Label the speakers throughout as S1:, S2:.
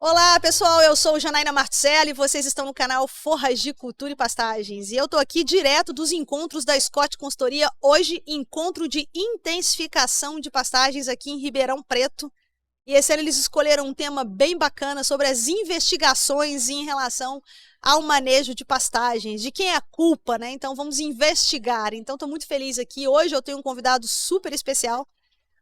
S1: Olá, pessoal, eu sou Janaína Marticelli e vocês estão no canal Forragicultura e Pastagens. E eu tô aqui direto dos encontros da Scott Consultoria, hoje encontro de intensificação de pastagens aqui em Ribeirão Preto. E esse ano eles escolheram um tema bem bacana sobre as investigações em relação ao manejo de pastagens, de quem é a culpa, né? Então vamos investigar. Então estou muito feliz aqui. Hoje eu tenho um convidado super especial,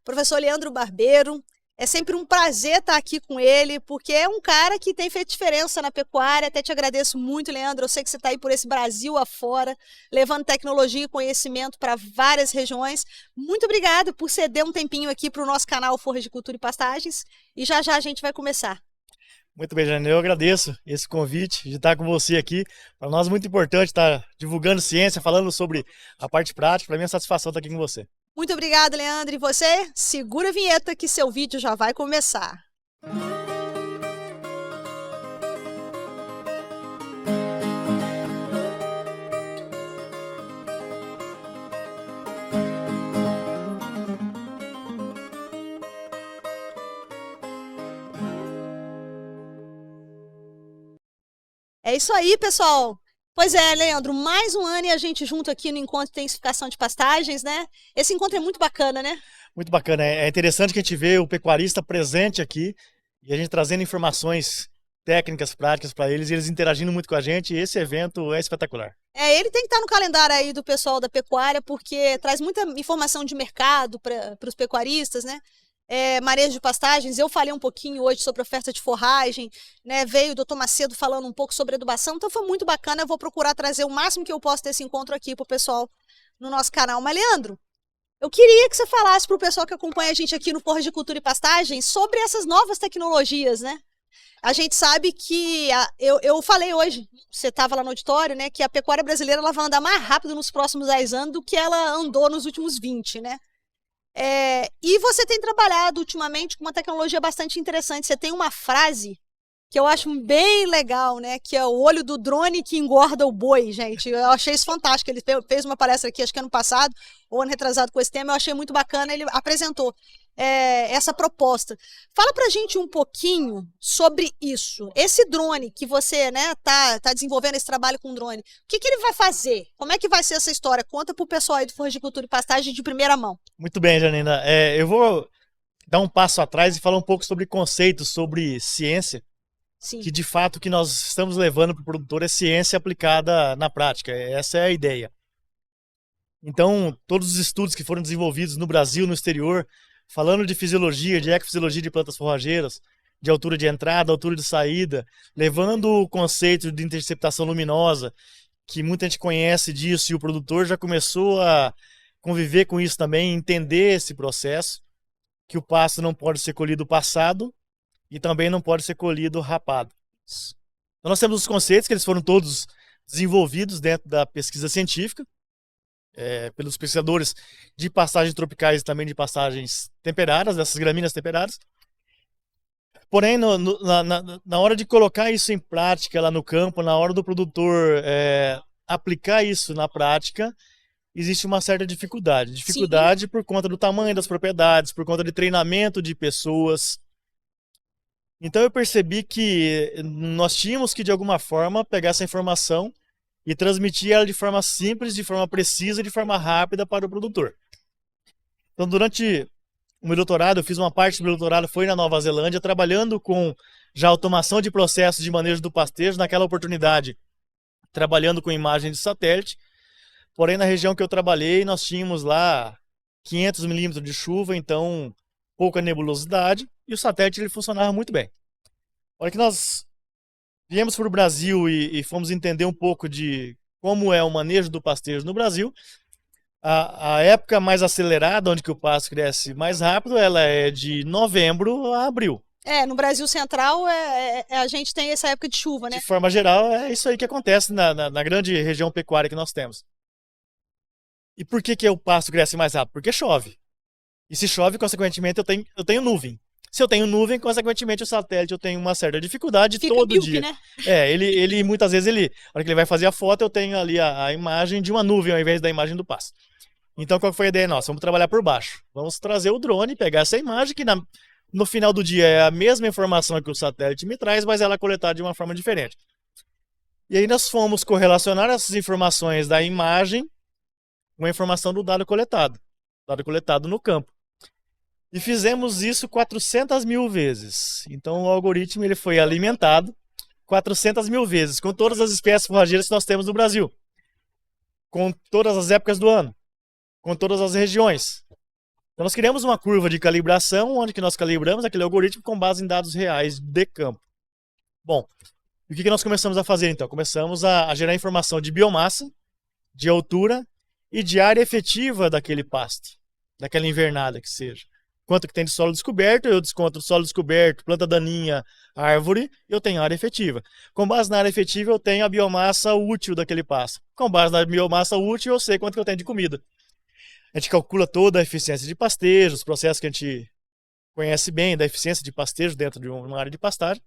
S1: professor Leandro Barbeiro. É sempre um prazer estar aqui com ele, porque é um cara que tem feito diferença na pecuária. Até te agradeço muito, Leandro. Eu sei que você está aí por esse Brasil afora, levando tecnologia e conhecimento para várias regiões. Muito obrigada por ceder um tempinho aqui para o nosso canal Forragicultura e Pastagens. E já já a gente vai começar.
S2: Muito bem, Jane, eu agradeço esse convite de estar com você aqui. Para nós é muito importante estar divulgando ciência, falando sobre a parte prática. Para mim é uma satisfação estar aqui com você.
S1: Muito obrigada, Leandro. E você? Segura a vinheta que seu vídeo já vai começar. É isso aí, pessoal. Pois é, Leandro, mais um ano e a gente junto aqui no Encontro de Intensificação de Pastagens, né? Esse encontro é muito bacana, né?
S2: Muito bacana. É interessante que a gente vê o pecuarista presente aqui e a gente trazendo informações técnicas, práticas para eles e eles interagindo muito com a gente. E esse evento é espetacular.
S1: Ele tem que estar no calendário aí do pessoal da pecuária, porque traz muita informação de mercado para os pecuaristas, né? Manejo de pastagens, eu falei um pouquinho hoje sobre oferta de forragem, né? Veio o doutor Macedo falando um pouco sobre adubação, então foi muito bacana. Eu vou procurar trazer o máximo que eu posso desse encontro aqui para o pessoal no nosso canal. Mas, Leandro, eu queria que você falasse para o pessoal que acompanha a gente aqui no Forragicultura e Pastagens sobre essas novas tecnologias, né? A gente sabe que, eu falei hoje, você estava lá no auditório, né, que a pecuária brasileira ela vai andar mais rápido nos próximos 10 anos do que ela andou nos últimos 20, né? E você tem trabalhado ultimamente com uma tecnologia bastante interessante. Você tem uma frase que eu acho bem legal, né? Que é o olho do drone que engorda o boi, gente. Eu achei isso fantástico. Ele fez uma palestra aqui, acho que ano passado, ou ano retrasado com esse tema. Eu achei muito bacana. Ele apresentou essa proposta. Fala pra gente um pouquinho sobre isso. Esse drone que você, né, tá desenvolvendo esse trabalho com drone. O que ele vai fazer? Como é que vai ser essa história? Conta pro pessoal aí do Forragicultura e Pastagem de primeira mão.
S2: Muito bem, Janina. Eu vou dar um passo atrás e falar um pouco sobre conceitos, sobre ciência.
S1: Sim.
S2: Que de fato o que nós estamos levando para o produtor é ciência aplicada na prática. Essa é a ideia. Então, todos os estudos que foram desenvolvidos no Brasil, no exterior, falando de fisiologia, de ecofisiologia de plantas forrageiras, de altura de entrada, altura de saída, levando o conceito de interceptação luminosa, que muita gente conhece disso, e o produtor já começou a conviver com isso também, entender esse processo, que o pasto não pode ser colhido passado, e também não pode ser colhido rapado. Então nós temos os conceitos que eles foram todos desenvolvidos dentro da pesquisa científica, pelos pesquisadores de pastagens tropicais e também de pastagens temperadas, dessas gramíneas temperadas. Porém, na hora de colocar isso em prática lá no campo, na hora do produtor aplicar isso na prática, existe uma certa dificuldade. Dificuldade Sim. Por conta do tamanho das propriedades, por conta de treinamento de pessoas. Então eu percebi que nós tínhamos que, de alguma forma, pegar essa informação e transmitir ela de forma simples, de forma precisa, de forma rápida para o produtor. Então, durante o meu doutorado, eu fiz uma parte do meu doutorado, foi na Nova Zelândia, trabalhando com já automação de processos de manejo do pastejo, naquela oportunidade, trabalhando com imagem de satélite. Porém, na região que eu trabalhei, nós tínhamos lá 500 milímetros de chuva, então pouca nebulosidade, e o satélite ele funcionava muito bem. A hora que nós viemos para o Brasil e fomos entender um pouco de como é o manejo do pastejo no Brasil, a época mais acelerada, onde que o pasto cresce mais rápido, ela é de novembro a abril.
S1: No Brasil Central a gente tem essa época de chuva, né?
S2: De forma geral, é isso aí que acontece na grande região pecuária que nós temos. E por que o pasto cresce mais rápido? Porque chove. E se chove, consequentemente, eu tenho nuvem. Se eu tenho nuvem, consequentemente, o satélite eu tenho uma certa dificuldade. Fica todo dia. Né? Ele muitas vezes, na hora que ele vai fazer a foto, eu tenho ali a imagem de uma nuvem ao invés da imagem do pasto. Então, qual foi a ideia nossa? Vamos trabalhar por baixo. Vamos trazer o drone, pegar essa imagem, que No final do dia é a mesma informação que o satélite me traz, mas ela é coletada de uma forma diferente. E aí nós fomos correlacionar essas informações da imagem com a informação do dado coletado no campo. E fizemos isso 400 mil vezes. Então o algoritmo ele foi alimentado 400 mil vezes com todas as espécies forrageiras que nós temos no Brasil, com todas as épocas do ano, com todas as regiões. Então nós criamos uma curva de calibração, onde que nós calibramos aquele algoritmo com base em dados reais de campo. Bom, e o que nós começamos a fazer então? Começamos a gerar informação de biomassa, de altura e de área efetiva daquele pasto, daquela invernada que seja. Quanto que tem de solo descoberto, eu desconto o solo descoberto, planta daninha, árvore, eu tenho área efetiva. Com base na área efetiva, eu tenho a biomassa útil daquele pasto. Com base na biomassa útil, eu sei quanto que eu tenho de comida. A gente calcula toda a eficiência de pastejo, os processos que a gente conhece bem da eficiência de pastejo dentro de uma área de pastagem.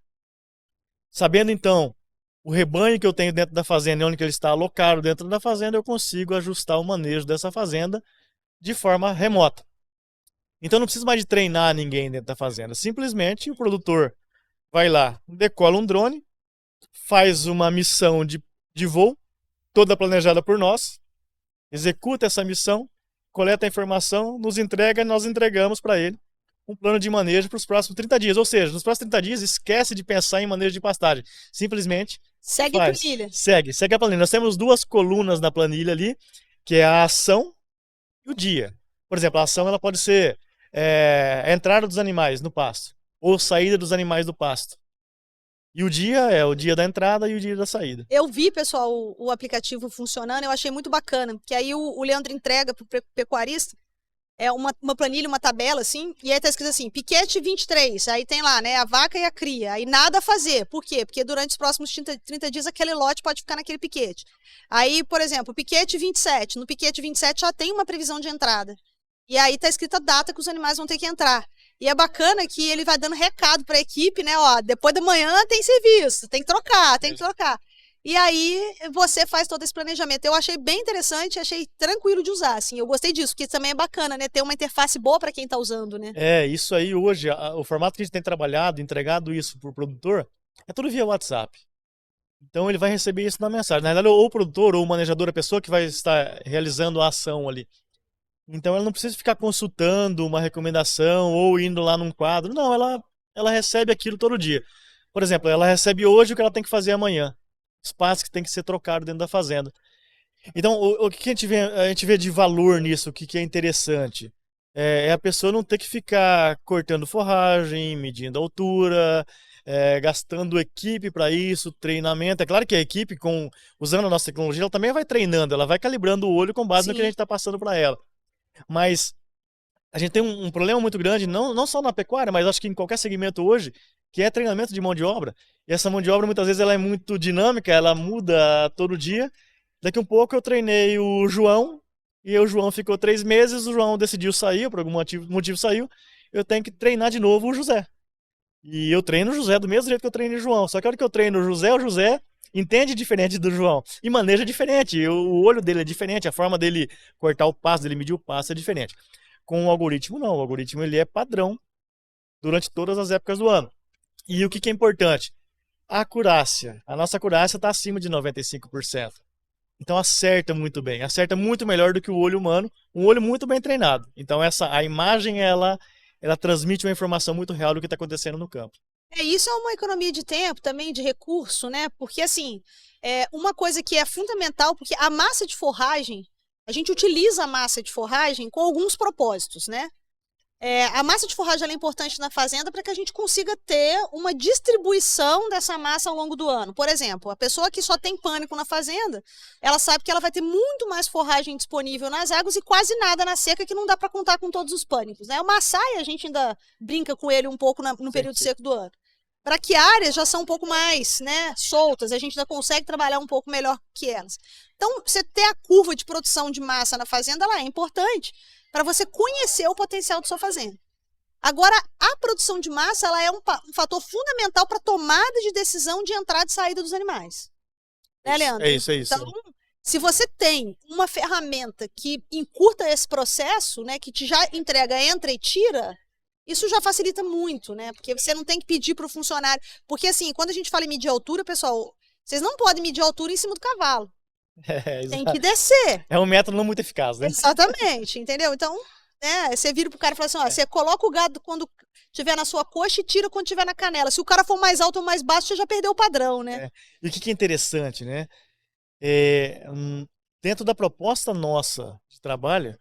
S2: Sabendo, então, o rebanho que eu tenho dentro da fazenda e onde que ele está alocado dentro da fazenda, eu consigo ajustar o manejo dessa fazenda de forma remota. Então não precisa mais de treinar ninguém dentro da fazenda. Simplesmente o produtor vai lá, decola um drone, faz uma missão de voo, toda planejada por nós, executa essa missão, coleta a informação, nos entrega e nós entregamos para ele um plano de manejo para os próximos 30 dias. Ou seja, nos próximos 30 dias, esquece de pensar em manejo de pastagem. Simplesmente
S1: segue a planilha.
S2: Segue a planilha. Nós temos duas colunas na planilha ali, que é a ação e o dia. Por exemplo, a ação ela pode ser a entrada dos animais no pasto, ou saída dos animais do pasto. E o dia é o dia da entrada e o dia da saída.
S1: Eu vi, pessoal, o aplicativo funcionando, eu achei muito bacana, porque aí o Leandro entrega para o pecuarista uma planilha, uma tabela, assim, e aí tá escrito assim, piquete 23, aí tem lá, né, a vaca e a cria, aí nada a fazer. Por quê? Porque durante os próximos 30 dias aquele lote pode ficar naquele piquete. Aí, por exemplo, piquete 27, no piquete 27 já tem uma previsão de entrada. E aí tá escrita a data que os animais vão ter que entrar. E é bacana que ele vai dando recado para a equipe, né? Ó, depois da manhã tem serviço, tem que trocar, tem que trocar. E aí você faz todo esse planejamento. Eu achei bem interessante, achei tranquilo de usar, assim. Eu gostei disso, porque também é bacana, né? Ter uma interface boa para quem está usando, né?
S2: Isso aí hoje, o formato que a gente tem trabalhado, entregado isso para o produtor, é tudo via WhatsApp. Então ele vai receber isso na mensagem. Na verdade, ou o produtor ou o manejador, a pessoa que vai estar realizando a ação ali. Então ela não precisa ficar consultando uma recomendação ou indo lá num quadro. Não, ela recebe aquilo todo dia. Por exemplo, ela recebe hoje o que ela tem que fazer amanhã. Espaço que tem que ser trocado dentro da fazenda. Então, o que a gente vê de valor nisso, o que é interessante? É a pessoa não ter que ficar cortando forragem, medindo altura, gastando equipe para isso, treinamento. É claro que a equipe, usando a nossa tecnologia, ela também vai treinando, ela vai calibrando o olho com base no que a gente está passando para ela. Mas a gente tem um problema muito grande, não só na pecuária, mas acho que em qualquer segmento hoje, que é treinamento de mão de obra. E essa mão de obra, muitas vezes, ela é muito dinâmica, ela muda todo dia. Daqui um pouco eu treinei o João, e o João ficou 3 meses, o João decidiu sair, por algum motivo saiu, eu tenho que treinar de novo o José. E eu treino o José do mesmo jeito que eu treino o João, só que a hora que eu treino o José entende diferente do João e maneja diferente, o olho dele é diferente, a forma dele cortar o pasto, dele medir o pasto é diferente. Com o algoritmo não, o algoritmo ele é padrão durante todas as épocas do ano. E o que é importante? A acurácia. A nossa acurácia está acima de 95%. Então acerta muito bem, acerta muito melhor do que o olho humano, um olho muito bem treinado. Então a imagem ela transmite uma informação muito real do que está acontecendo no campo.
S1: Isso é uma economia de tempo, também de recurso, né? Porque, assim, uma coisa que é fundamental, porque a massa de forragem, a gente utiliza a massa de forragem com alguns propósitos, né? A massa de forragem ela é importante na fazenda para que a gente consiga ter uma distribuição dessa massa ao longo do ano. Por exemplo, a pessoa que só tem pânico na fazenda, ela sabe que ela vai ter muito mais forragem disponível nas águas e quase nada na seca, que não dá para contar com todos os pânicos, né? O Maasai, a gente ainda brinca com ele um pouco no período seco do ano. Braquiárias já são um pouco mais, né, soltas, a gente ainda consegue trabalhar um pouco melhor que elas. Então, você ter a curva de produção de massa na fazenda, ela é importante para você conhecer o potencial da sua fazenda. Agora, a produção de massa ela é um fator fundamental para a tomada de decisão de entrada e saída dos animais. Né, Leandro?
S2: É isso.
S1: Então, se você tem uma ferramenta que encurta esse processo, né, que te já entrega, entra e tira, Isso já facilita muito, né? Porque você não tem que pedir para o funcionário. Porque, assim, quando a gente fala em medir altura, pessoal, vocês não podem medir altura em cima do cavalo. Tem que descer.
S2: É um método não muito eficaz, né?
S1: Exatamente, entendeu? Então, né, você vira pro cara e fala assim, ó, você coloca o gado quando tiver na sua coxa e tira quando tiver na canela. Se o cara for mais alto ou mais baixo, você já perdeu o padrão, né?
S2: E o que é interessante, né? Dentro da proposta nossa de trabalho,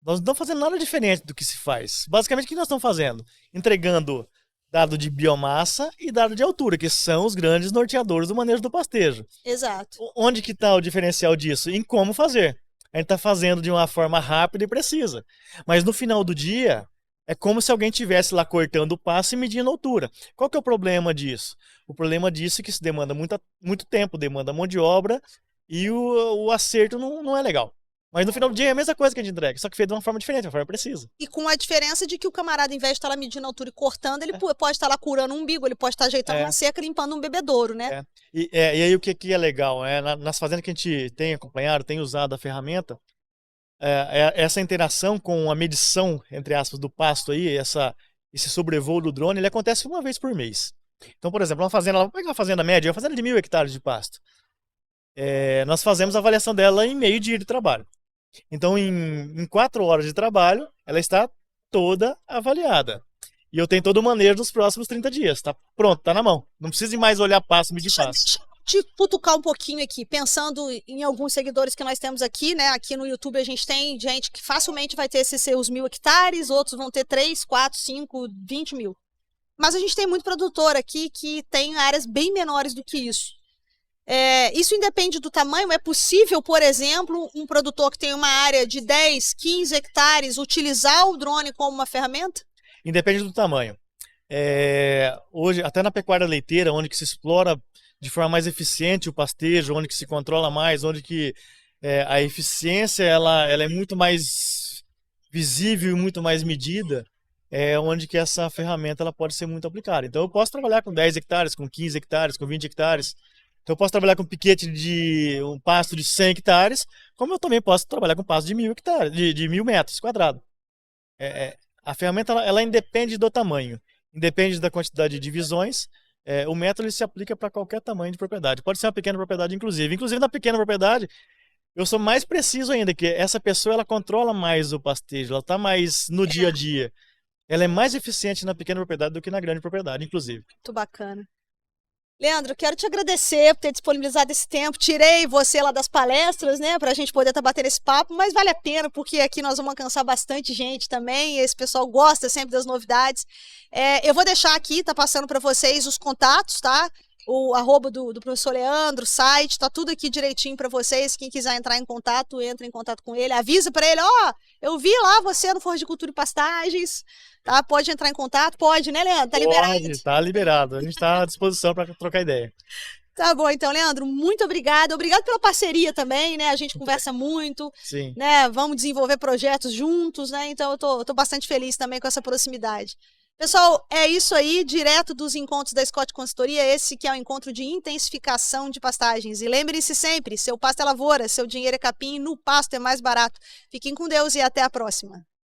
S2: nós não estamos fazendo nada diferente do que se faz. Basicamente, o que nós estamos fazendo? Entregando dado de biomassa e dado de altura, que são os grandes norteadores do manejo do pastejo.
S1: Exato.
S2: Onde que está o diferencial disso? Em como fazer. A gente está fazendo de uma forma rápida e precisa. Mas no final do dia, é como se alguém estivesse lá cortando o pasto e medindo a altura. Qual que é o problema disso? O problema disso é que isso demanda muito tempo, demanda mão de obra e o acerto não é legal. Mas no final do dia é a mesma coisa que a gente entrega, só que feito de uma forma diferente, de uma forma precisa.
S1: E com a diferença de que o camarada, ao invés de estar lá medindo a altura e cortando, ele pode estar lá curando um umbigo, ele pode estar ajeitando uma cerca, limpando um bebedouro, né?
S2: E aí o que é legal? Nas fazendas que a gente tem acompanhado, tem usado a ferramenta, essa interação com a medição, entre aspas, do pasto aí, esse sobrevoo do drone, ele acontece uma vez por mês. Então, por exemplo, vamos pegar uma fazenda média, uma fazenda de 1.000 hectares de pasto. Nós fazemos a avaliação dela em meio dia de trabalho. Então, em 4 horas de trabalho, ela está toda avaliada. E eu tenho todo o manejo dos próximos 30 dias. Tá pronto, tá na mão. Não precisa mais olhar passo, medir passo.
S1: Deixa eu te cutucar um pouquinho aqui, pensando em alguns seguidores que nós temos aqui, né? Aqui no YouTube a gente tem gente que facilmente vai ter esses seus 1.000 hectares, outros vão ter 3, 4, 5, 20 mil. Mas a gente tem muito produtor aqui que tem áreas bem menores do que isso. Isso independe do tamanho. É possível, por exemplo, um produtor que tem uma área de 10, 15 hectares utilizar o drone como uma ferramenta?
S2: Independe do tamanho. Hoje, até na pecuária leiteira, onde que se explora de forma mais eficiente o pastejo, onde que se controla mais, onde que a eficiência ela é muito mais visível e muito mais medida, onde que essa ferramenta ela pode ser muito aplicada. Então eu posso trabalhar com 10 hectares, com 15 hectares, com 20 hectares. Então eu posso trabalhar com piquete de um pasto de 100 hectares, como eu também posso trabalhar com pasto de 1.000 hectares, de 1.000 metros quadrados. A ferramenta ela independe do tamanho, independe da quantidade de divisões. O método ele se aplica para qualquer tamanho de propriedade. Pode ser uma pequena propriedade, inclusive. Inclusive na pequena propriedade, eu sou mais preciso ainda, que essa pessoa ela controla mais o pastejo, ela está mais no dia a dia. Ela é mais eficiente na pequena propriedade do que na grande propriedade, inclusive.
S1: Muito bacana. Leandro, quero te agradecer por ter disponibilizado esse tempo. Tirei você lá das palestras, né, para a gente poder estar batendo esse papo, mas vale a pena, porque aqui nós vamos alcançar bastante gente também. Esse pessoal gosta sempre das novidades. Eu vou deixar aqui, tá passando para vocês os contatos, tá? O arroba do professor Leandro, o site, tá tudo aqui direitinho para vocês. Quem quiser entrar em contato, entra em contato com ele. Avisa para ele, eu vi lá você no Forra de Cultura e Pastagens, tá? Pode entrar em contato? Pode, né, Leandro? Tá liberado?
S2: Pode, tá liberado. A gente está à disposição para trocar ideia.
S1: Tá bom, então, Leandro, muito obrigada. Obrigado pela parceria também, né? A gente conversa muito,
S2: Sim.
S1: Né? Vamos desenvolver projetos juntos, né? Então, eu tô bastante feliz também com essa proximidade. Pessoal, é isso aí, direto dos encontros da Scott Consultoria, esse que é o encontro de intensificação de pastagens. E lembre-se sempre, seu pasto é lavoura, seu dinheiro é capim, no pasto é mais barato. Fiquem com Deus e até a próxima.